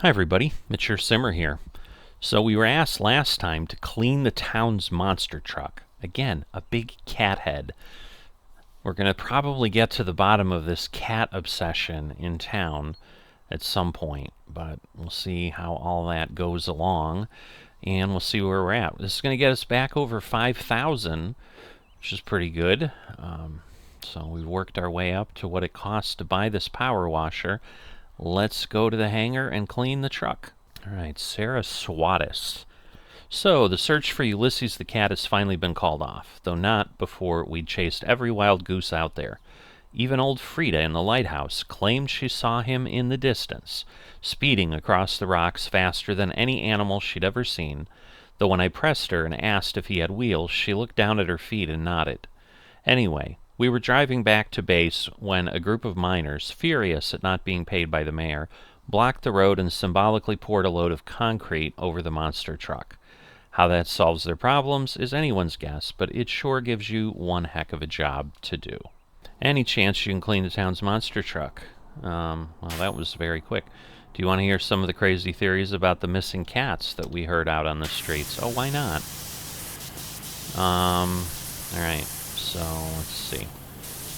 Hi everybody, Mature Simmer here. So we were asked last time to clean the town's monster truck. Again, a big cat head. We're going to probably get to the bottom of this cat obsession in town at some point, but we'll see how all that goes along, and we'll see where we're at. This is going to get us back over 5,000, which is pretty good. So we've worked our way up to what it costs to buy this power washer. Let's go to the hangar and clean the truck. All right, Sarah Swatis. So, the search for Ulysses the cat has finally been called off, though not before we'd chased every wild goose out there. Even old Frida in the lighthouse claimed she saw him in the distance, speeding across the rocks faster than any animal she'd ever seen, though when I pressed her and asked if he had wheels, she looked down at her feet and nodded. Anyway, we were driving back to base when a group of miners, furious at not being paid by the mayor, blocked the road and symbolically poured a load of concrete over the monster truck. How that solves their problems is anyone's guess, but it sure gives you one heck of a job to do. Any chance you can clean the town's monster truck? Well, that was very quick. Do you want to hear some of the crazy theories about the missing cats that we heard out on the streets? Oh, why not? Alright. So, let's see.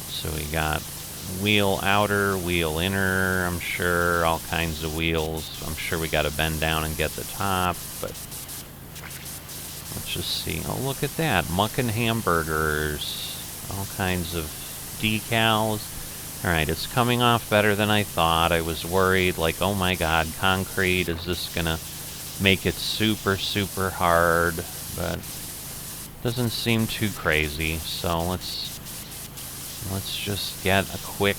So we got wheel outer, wheel inner, I'm sure, all kinds of wheels. I'm sure we got to bend down and get the top, but let's just see. Oh, look at that. Muckin' hamburgers. All kinds of decals. Alright, it's coming off better than I thought. I was worried, like, oh my god, concrete, is this gonna make it super, super hard? But doesn't seem too crazy, so let's just get a quick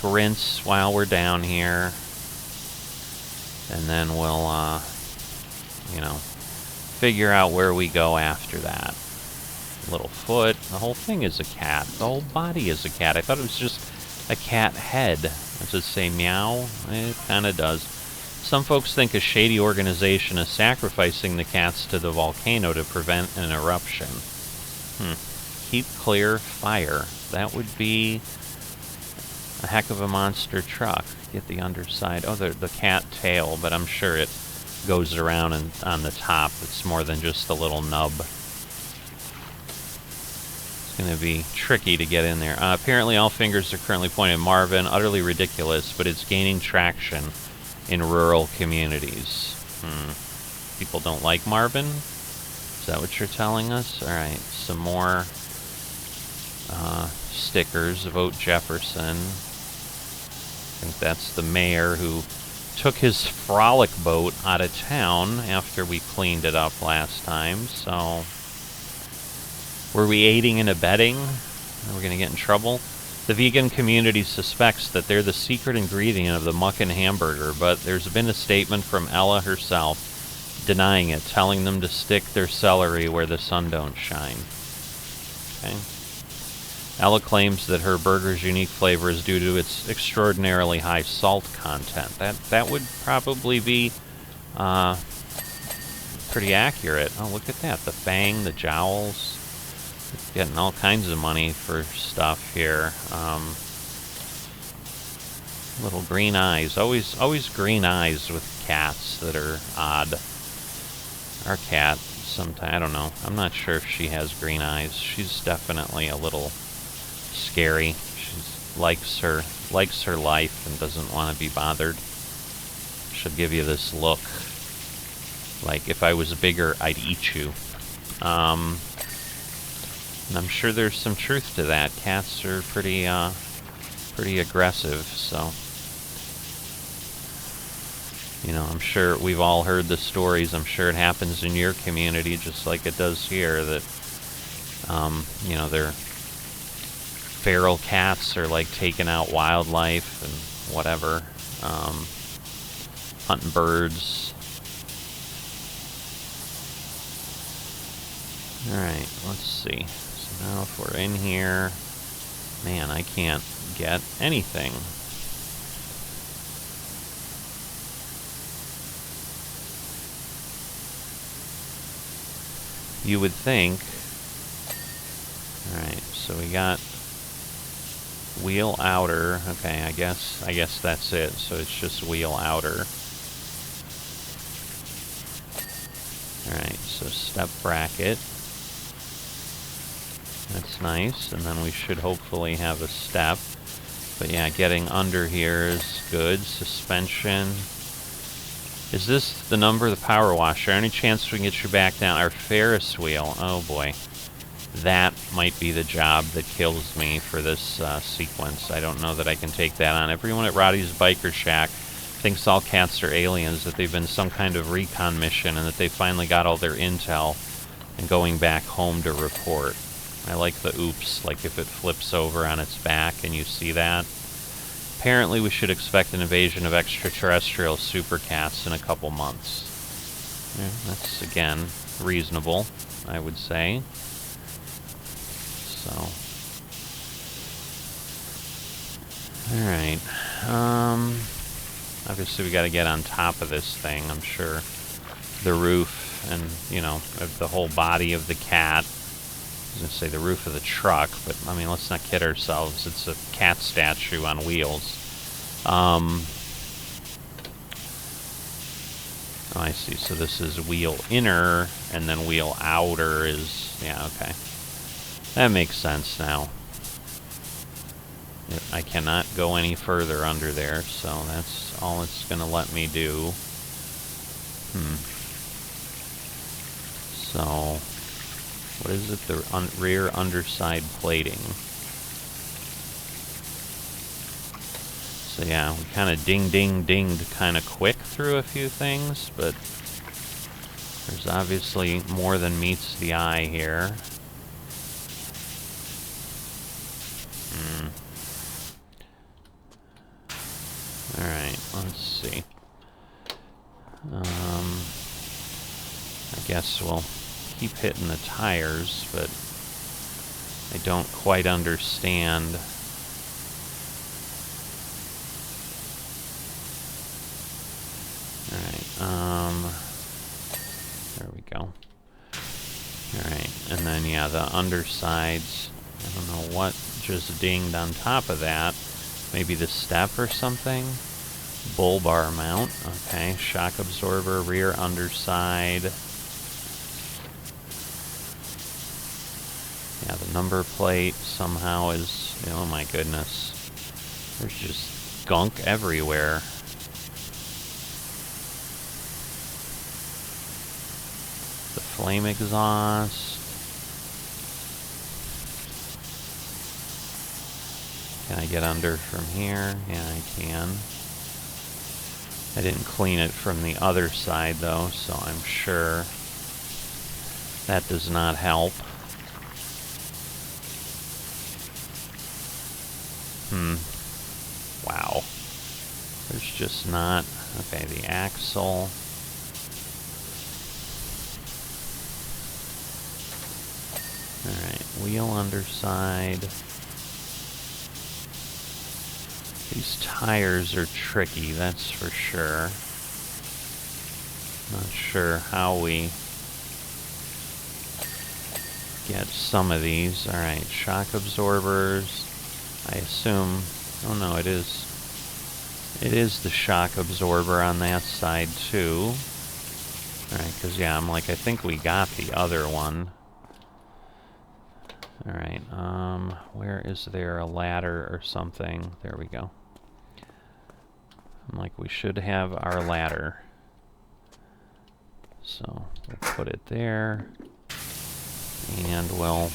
rinse while we're down here, and then we'll figure out where we go after that. Little foot, the whole thing is a cat. The whole body is a cat. I thought it was just a cat head. Does it say meow? It kind of does. Some folks think a shady organization is sacrificing the cats to the volcano to prevent an eruption. Keep clear fire. That would be a heck of a monster truck. Get the underside. Oh, the cat tail, but I'm sure it goes around and on the top. It's more than just a little nub. It's going to be tricky to get in there. Apparently all fingers are currently pointed at Marvin. Utterly ridiculous, but it's gaining traction in rural communities. People don't like Marvin? Is that what you're telling us? Alright, some more stickers. Vote Jefferson. I think that's the mayor who took his frolic boat out of town after we cleaned it up last time. So, were we aiding and abetting? Are we going to get in trouble? The vegan community suspects that they're the secret ingredient of the muckin' hamburger, but there's been a statement from Ella herself denying it, telling them to stick their celery where the sun don't shine. Okay. Ella claims that her burger's unique flavor is due to its extraordinarily high salt content. That would probably be pretty accurate. Oh, look at that. The fang, the jowls. Getting all kinds of money for stuff here. Little green eyes. Always green eyes with cats that are odd. Our cat, sometimes, I don't know. I'm not sure if she has green eyes. She's definitely a little scary. She likes her life and doesn't want to be bothered. She'll give you this look. Like, if I was bigger, I'd eat you. And I'm sure there's some truth to that. Cats are pretty aggressive, so, I'm sure we've all heard the stories. I'm sure it happens in your community just like it does here, that, their feral cats are like taking out wildlife and whatever, hunting birds. Alright, let's see. So now if we're in here, man, I can't get anything. You would think. Alright, so we got wheel outer. Okay, I guess that's it. So it's just wheel outer. Alright, so step bracket. That's nice, and then we should hopefully have a step. But yeah, getting under here is good. Suspension. Is this the number of the Powerwash? Any chance we can get you back down? Our Ferris wheel. Oh boy. That might be the job that kills me for this sequence. I don't know that I can take that on. Everyone at Roddy's Biker Shack thinks all cats are aliens, that they've been some kind of recon mission, and that they finally got all their intel and going back home to report. I like the oops, like if it flips over on its back and you see that. Apparently we should expect an invasion of extraterrestrial super cats in a couple months. Yeah, that's, again, reasonable, I would say. So, alright, obviously we gotta get on top of this thing, I'm sure. The roof and, you know, the whole body of the cat. I was gonna say the roof of the truck, but, I mean, let's not kid ourselves. It's a cat statue on wheels. Oh, I see. So this is wheel inner, and then wheel outer is, yeah, okay. That makes sense now. I cannot go any further under there, so that's all it's going to let me do. So, what is it? The rear underside plating. So yeah, we kind of dinged kind of quick through a few things, but there's obviously more than meets the eye here. Alright, let's see. I guess we'll keep hitting the tires, but I don't quite understand. Alright, there we go. Alright, and then yeah, the undersides, I don't know what just dinged on top of that. Maybe the step or something? Bull bar mount, okay. Shock absorber, rear underside. Yeah, the number plate somehow is, oh my goodness. There's just gunk everywhere. The flame exhaust. Can I get under from here? Yeah, I can. I didn't clean it from the other side though, so I'm sure that does not help. Wow. There's just not... Okay, the axle. Alright, wheel underside. These tires are tricky, that's for sure. Not sure how we get some of these. Alright, shock absorbers. I assume... Oh no, it is. It is the shock absorber on that side too. Alright, because yeah, I'm like, I think we got the other one. Alright, where is there a ladder or something? There we go. I'm like, we should have our ladder. So, we'll put it there. And we'll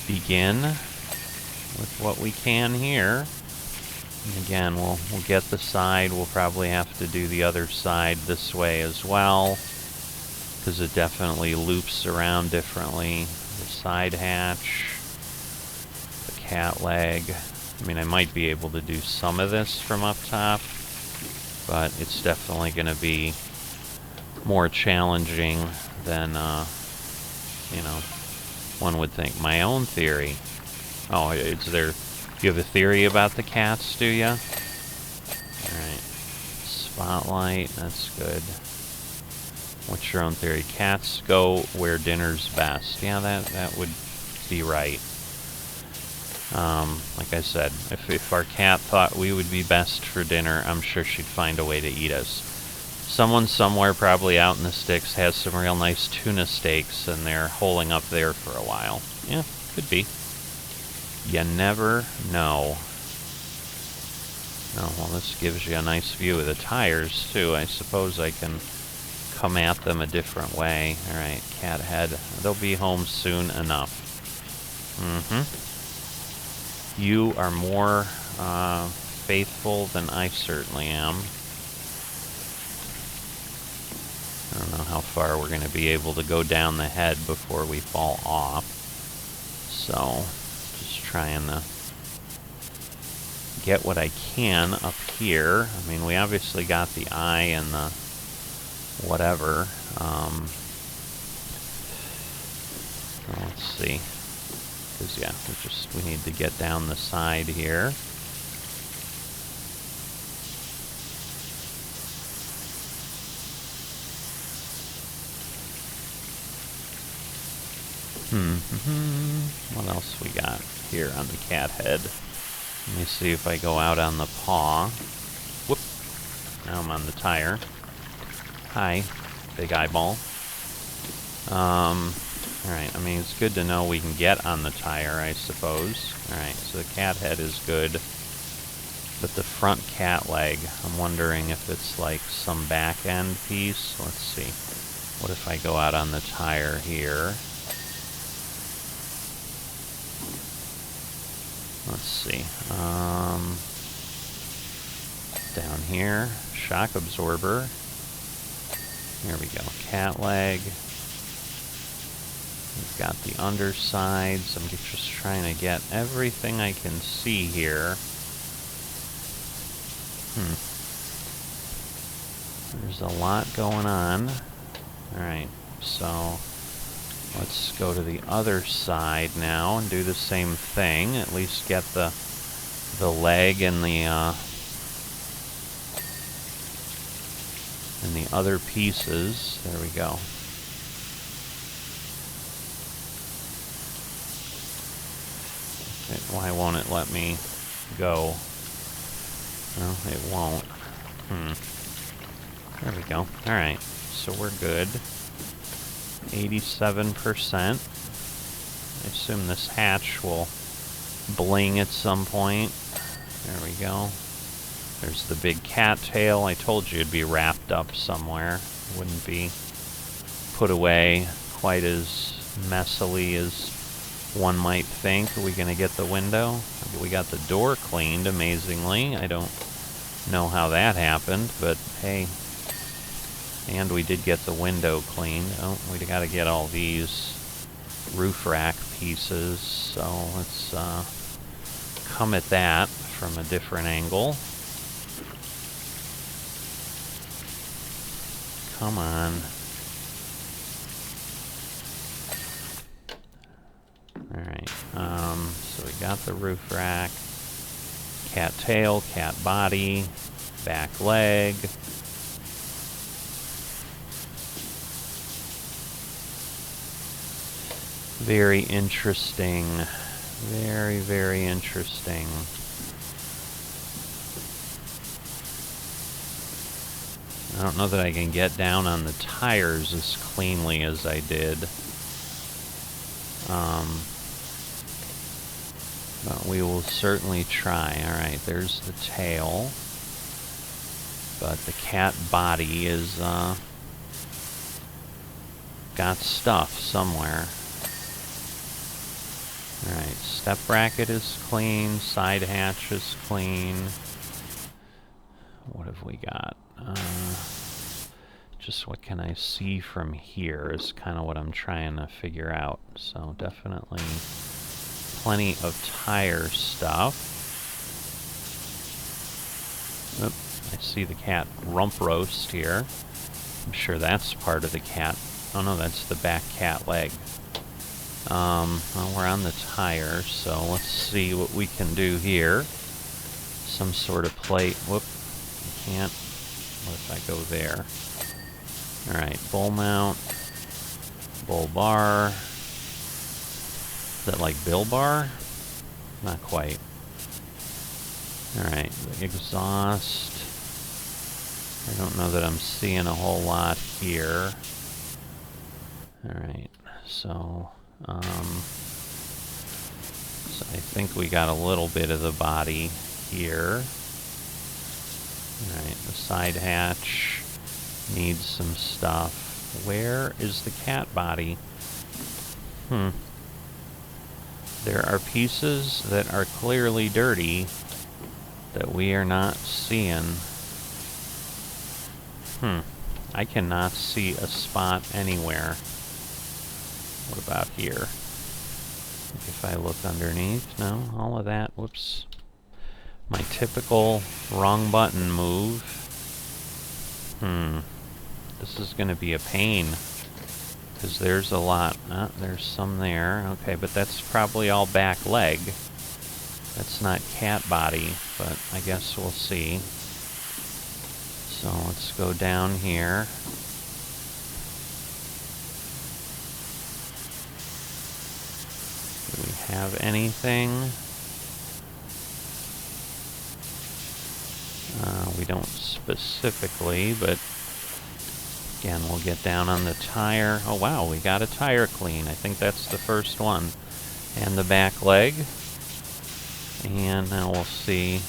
begin with what we can here. And again, we'll get the side. We'll probably have to do the other side this way as well, because it definitely loops around differently. The side hatch, the cat leg. I mean, I might be able to do some of this from up top, but it's definitely going to be more challenging than, you know, one would think. My own theory. Oh, is there... You have a theory about the cats, do ya? Alright. Spotlight, that's good. What's your own theory? Cats go where dinner's best. Yeah, that would be right. Like I said, if our cat thought we would be best for dinner, I'm sure she'd find a way to eat us. Someone somewhere, probably out in the sticks, has some real nice tuna steaks, and they're holing up there for a while. Yeah, could be. You never know. Oh, well, this gives you a nice view of the tires, too. I suppose I can come at them a different way. Alright, cat head. They'll be home soon enough. You are more faithful than I certainly am. I don't know how far we're going to be able to go down the head before we fall off. So, just trying to get what I can up here. I mean, we obviously got the eye and the whatever. Let's see. Because, yeah, we need to get down the side here. What else we got here on the cat head? Let me see if I go out on the paw. Whoop. Now I'm on the tire. Hi, big eyeball. Alright, I mean, it's good to know we can get on the tire, I suppose. Alright, so the cat head is good. But the front cat leg, I'm wondering if it's like some back end piece. Let's see. What if I go out on the tire here? Let's see. Down here, shock absorber. Here we go. Cat leg. We've got the undersides. I'm just trying to get everything I can see here. There's a lot going on. Alright, so let's go to the other side now and do the same thing. At least get the leg and the other pieces. There we go. Why won't it let me go? No, it won't. There we go. Alright, so we're good. 87%. I assume this hatch will bling at some point. There we go. There's the big cat tail. I told you it'd be wrapped up somewhere. Wouldn't be put away quite as messily as one might think. Are we going to get the window? We got the door cleaned, amazingly. I don't know how that happened, but hey. And we did get the window cleaned. Oh, we got to get all these roof rack pieces. So let's come at that from a different angle. Come on. Alright, so we got the roof rack, cat tail, cat body, back leg. Very interesting. Very, very interesting. I don't know that I can get down on the tires as cleanly as I did. But we will certainly try. Alright, there's the tail. But the cat body is, got stuff somewhere. Alright, step bracket is clean, side hatch is clean. What have we got? Just what can I see from here is kind of what I'm trying to figure out. So definitely plenty of tire stuff. Oop, I see the cat rump roast here. I'm sure that's part of the cat. Oh no, that's the back cat leg. Well, we're on the tire, so let's see what we can do here. Some sort of plate. Whoop, I can't. What if I go there? Alright, bull mount, bull bar. Is that like bill bar? Not quite. Alright, the exhaust. I don't know that I'm seeing a whole lot here. Alright, so I think we got a little bit of the body here. Alright, the side hatch needs some stuff. Where is the cat body? There are pieces that are clearly dirty that we are not seeing. I cannot see a spot anywhere. What about here? If I look underneath, no, all of that, whoops. My typical wrong button move. This is going to be a pain, because there's a lot. There's some there. Okay, but that's probably all back leg. That's not cat body, but I guess we'll see. So let's go down here. Do we have anything? We don't specifically, but again, we'll get down on the tire. Oh wow, we got a tire clean. I think that's the first one. And the back leg. And now we'll see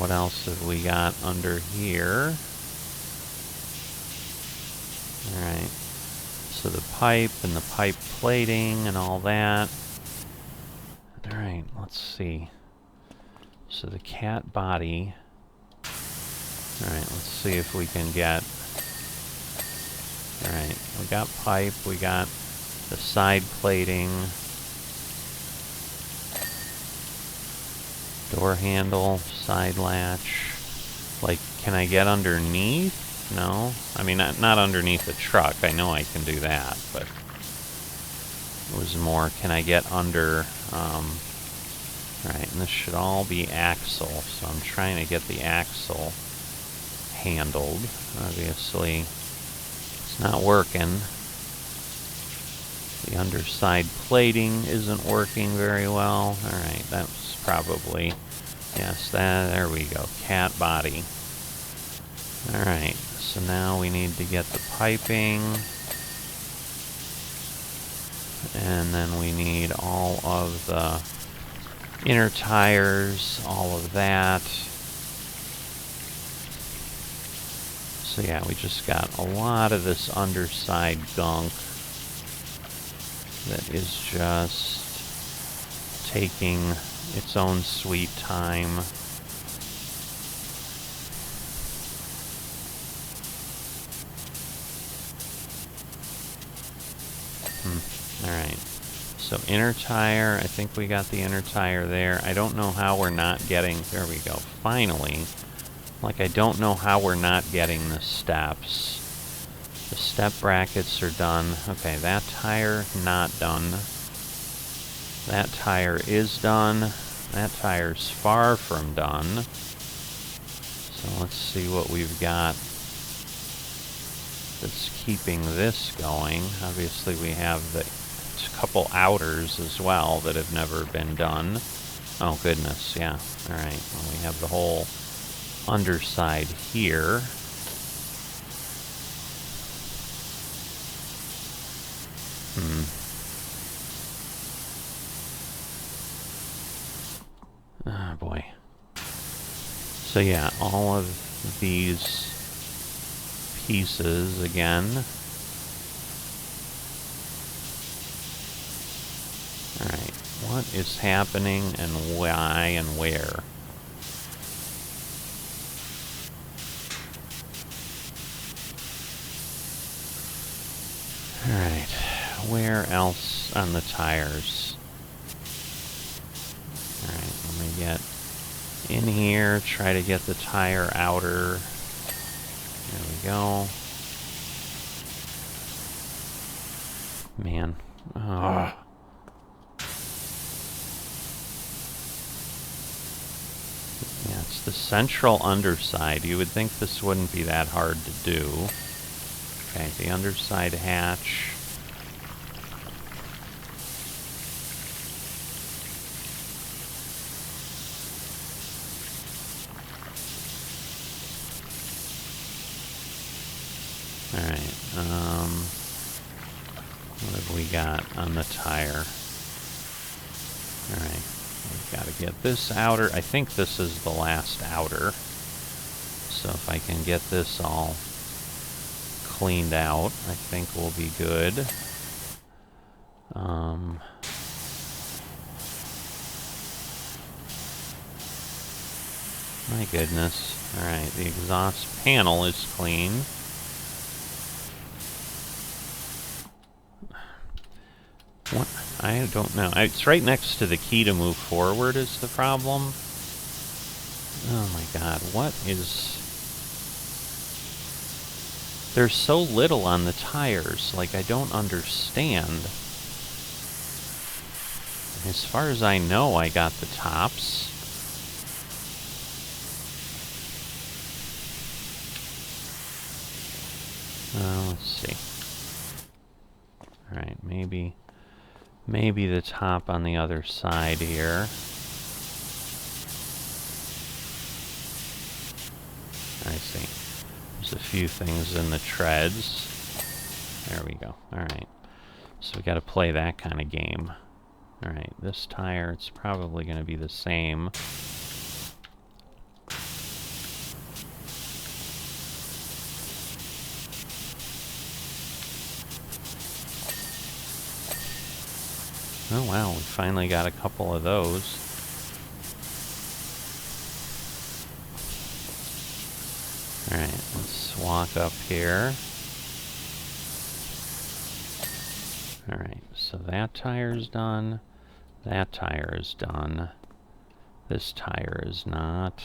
what else have we got under here. Alright, so the pipe and the pipe plating and all that. Alright, let's see. So the cat body. Alright, let's see if we can get... Alright, we got pipe, we got the side plating, door handle, side latch. Like, can I get underneath? No? I mean, not underneath the truck. I know I can do that, but it was more, can I get under... Alright, and this should all be axle, so I'm trying to get the axle handled. Obviously, it's not working. The underside plating isn't working very well. Alright, that's probably... Yes, there we go. Cat body. Alright, so now we need to get the piping. And then we need all of the inner tires, all of that. So yeah, we just got a lot of this underside gunk that is just taking its own sweet time. Alright. So inner tire, I think we got the inner tire there. I don't know how we're not getting... There we go. Finally. Like, I don't know how we're not getting the steps. The step brackets are done. Okay, that tire, not done. That tire is done. That tire's far from done. So let's see what we've got that's keeping this going. Obviously, we have the couple outers as well that have never been done. Oh goodness, yeah. Alright, well, we have the whole underside here. Oh boy. So yeah, all of these pieces again. Alright, what is happening and why and where? Alright, where else on the tires? Alright, let me get in here, try to get the tire outer. There we go. Man. Oh. Yeah, it's the central underside. You would think this wouldn't be that hard to do. Okay, the underside hatch. Alright, what have we got on the tire? Alright, we've got to get this outer. I think this is the last outer. So if I can get this all cleaned out, I think we'll be good. My goodness. Alright, the exhaust panel is clean. What? I don't know. It's right next to the key to move forward is the problem. Oh my god, what is... There's so little on the tires, like I don't understand. As far as I know, I got the tops. Let's see. Alright, maybe the top on the other side here. I see. There's a few things in the treads. There we go. Alright. So we got to play that kind of game. Alright, this tire, it's probably going to be the same. Oh wow, we finally got a couple of those. Alright, let's walk up here. Alright, so that tire's done. That tire is done. This tire is not.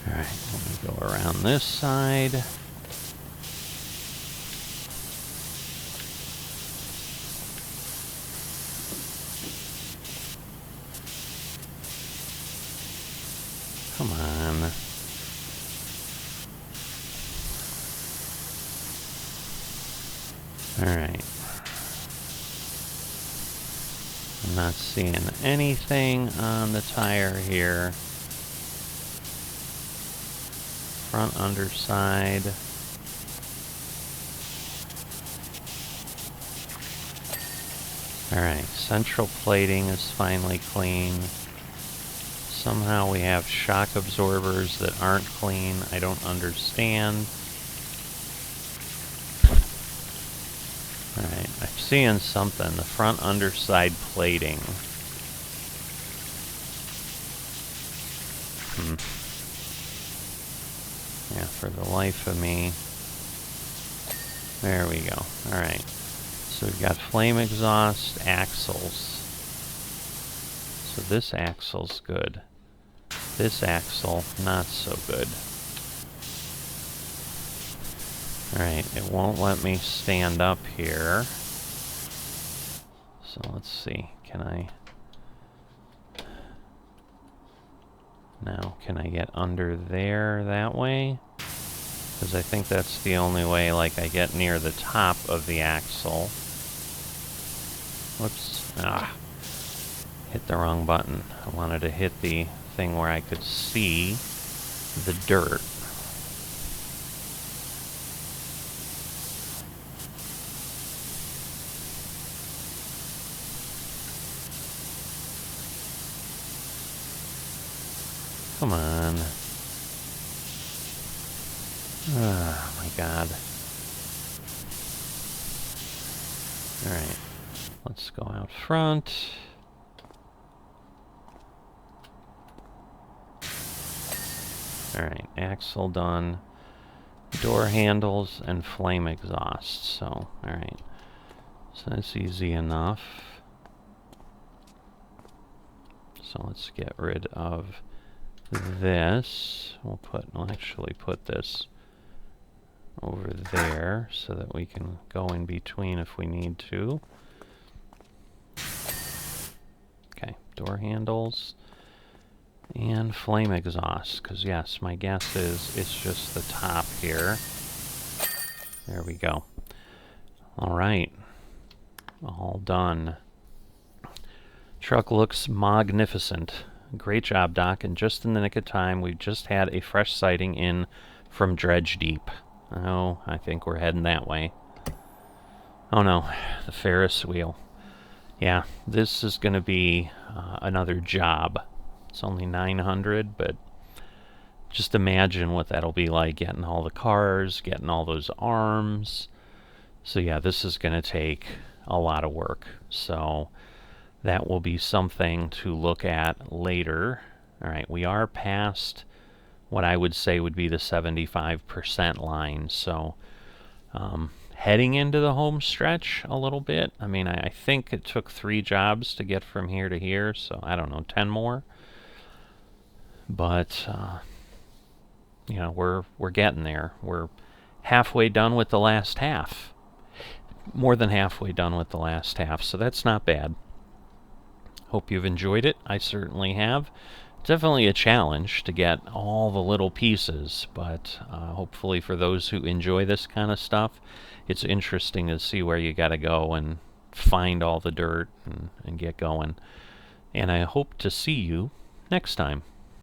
Alright, let me go around this side. Come on. Alright. I'm not seeing anything on the tire here. Front underside. Alright, central plating is finally clean. Somehow we have shock absorbers that aren't clean. I don't understand. Alright, I'm seeing something. The front underside plating. Yeah, for the life of me. There we go. Alright. So we've got flame exhaust, axles. So this axle's good. This axle, not so good. Alright, it won't let me stand up here. So let's see, can I... Now, can I get under there that way? Because I think that's the only way, like, I get near the top of the axle. Whoops. Ah. Hit the wrong button. I wanted to hit the thing where I could see the dirt. Come on. Oh my god. Alright. Let's go out front. Alright, axle done. Door handles and flame exhaust. So, alright. So that's easy enough. So let's get rid of this. We'll actually put this over there so that we can go in between if we need to. Okay, door handles. And flame exhaust, because yes, my guess is it's just the top here. There we go. All right, all done. Truck looks magnificent. Great job, Doc, and just in the nick of time, we just had a fresh sighting in from Dredge Deep. Oh, I think we're heading that way. Oh no, the Ferris wheel. Yeah, this is going to be another job. It's only 900, but just imagine what that'll be like, getting all the cars, getting all those arms. So yeah, this is going to take a lot of work. So that will be something to look at later. All right, we are past what I would say would be the 75% line. So heading into the home stretch a little bit. I mean, I think it took 3 jobs to get from here to here, so I don't know, 10 more. But you know, we're getting there. We're halfway done with the last half. More than halfway done with the last half, so that's not bad. Hope you've enjoyed it. I certainly have. Definitely a challenge to get all the little pieces, but hopefully for those who enjoy this kind of stuff, it's interesting to see where you got to go and find all the dirt and get going. And I hope to see you next time.